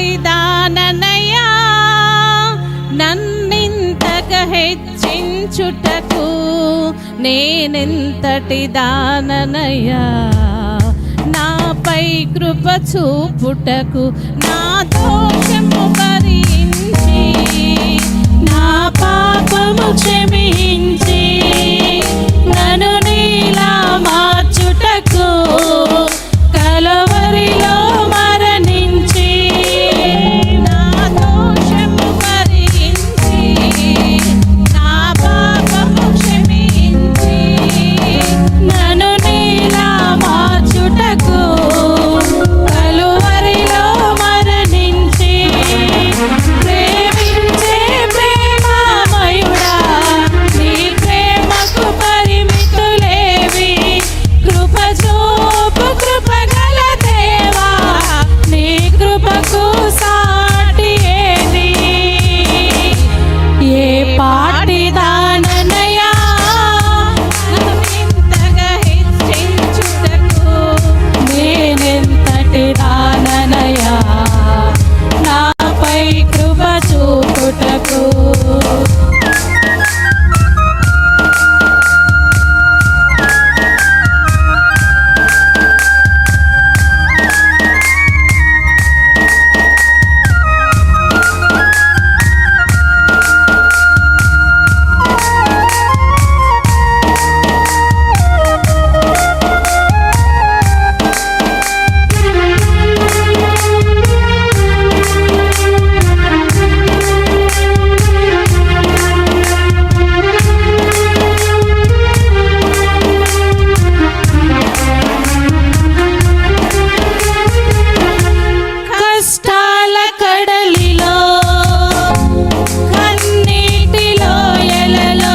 పాటిదాననయ్యా నన్నింతగా హెచ్చించుటకు నేనెంతటి దాననయ్యా నాపై కృప చూపుటకు నా దోషము భరించి నా పాపము క్షమించి నన్ను నీలా మార్చుటకు కలవరిలో మరణించి నా దోషము భరించి నా పాపము క్షమించి నన్ను నీలా మార్చుటకు కలవరిలో మరణించి ప్రేమించే ప్రేమమయుడా నీ ప్రేమకు పరిమితులేవి కృప చూపు కృపగల దేవా నీ కృపకు సాటి ఏది ఏ పాటిదాననయ్యా నన్నింతగా హెచ్చించుటకు నేనెంతటి దాననయ్యా నాపై కృప చూపుటకు కష్టాల కడలిలో కన్నీటిలో ఎలలో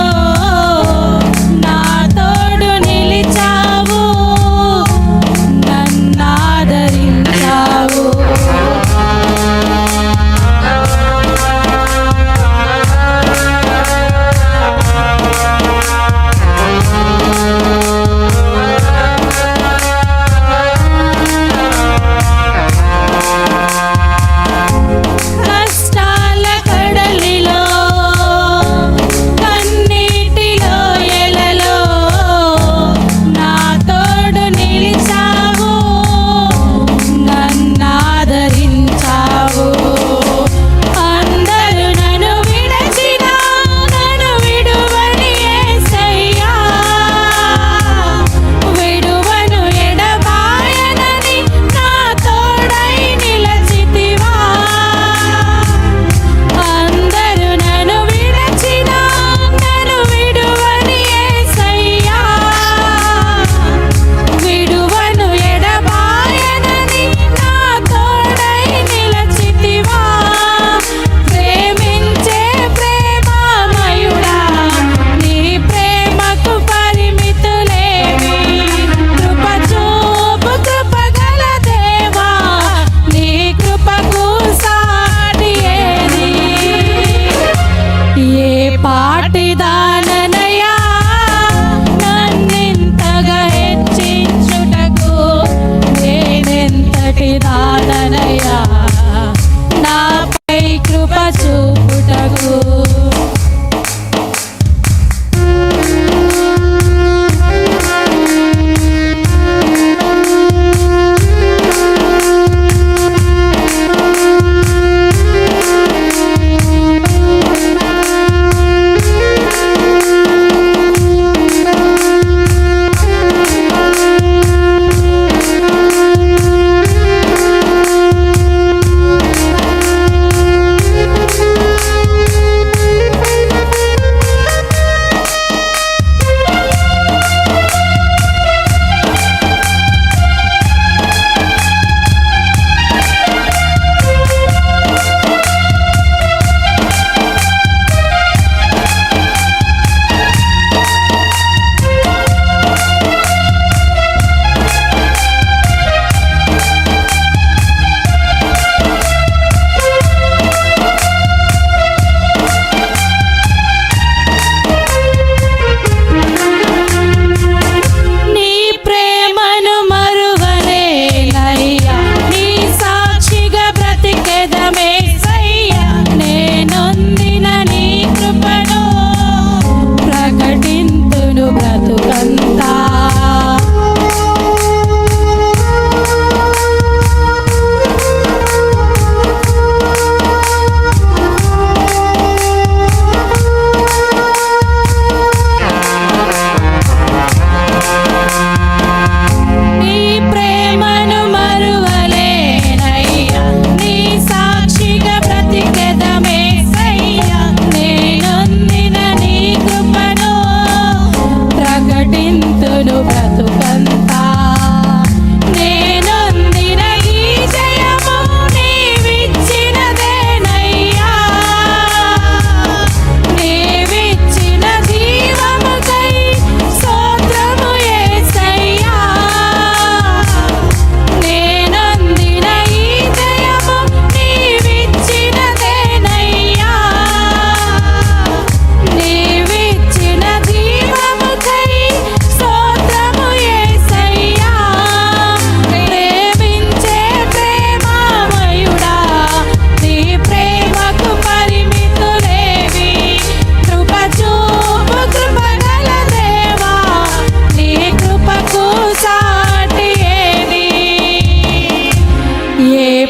నా తోడు నిలిచావు నన్నాదరించావు కష్టాల కడలిలో కన్నీటిలో ఎలలో నా తోడు నిలిచావు నన్నాదరించావు అందరూ నన్ను విడచినా నన్ను విడువని యేసయ్యా విడువను ఎడబాయనని నా తోడై నిలచితివా అందరూ నన్ను విడచినా నన్ను విడువని యేసయ్యా విడువను ఎడబాయనని నా తోడై నిలచితివా ప్రేమించే ప్రేమమయుడా నీ ప్రేమకు పరిమితులేవి కృప చూపు కృపగల దేవా నీ కృపకు సాటి ఏది ఏ పాటిదాననయ్యా నన్నింతగా హెచ్చించుటకు నేనెంతటి దాననయ్యా నాపై కృప చూపుటకు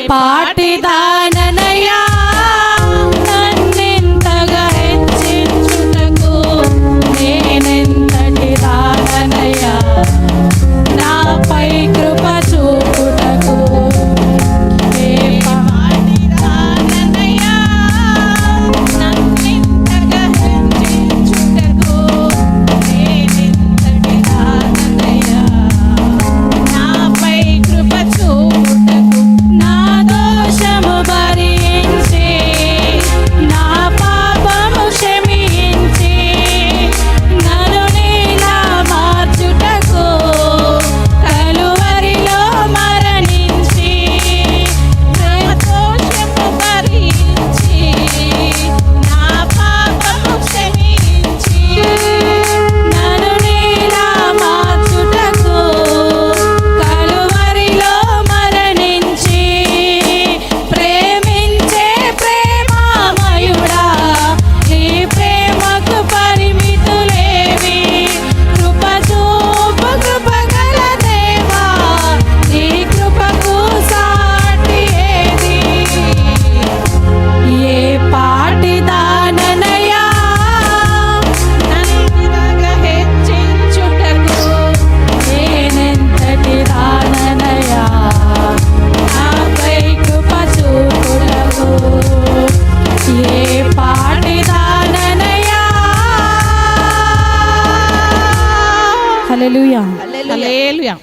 పాటి దాననయ్యా నన్నెంతగా హెచ్చించుటకు నేనెంతటి దాననయ్యా నాపై కృప చూపుటకు ఏ పాటి దాననయ్యా నన్నెంతగా హెచ్చించుటకు నేనెంతటి దాననయ్యా నాపై కృప చూపుటకు నా దోషము భరించి నా పాపము క్షమించి నన్ను నీలా మార్చుటకు కలువరిలో మరణించి ప్రేమ దోషము భరించి నా పాపము క్షమించి నన్ను నీలా మార్చుటకు కలువరిలో మరణించి ప్రేమించే ప్రేమామయుడా నీ ప్రేమకు పరిమితులేవి కృప చూపు కృపగల దేవా నీ కృపకు సాటి ఏది ఏ పాటి దాననయ్యా నన్నెంతగా హెచ్చించుటకు నేనెంతటి దాననయ్యా నాపై కృప చూపుటకు ఏ పాటి దాననయ్యా హల్లెలూయా హల్లెలూయా.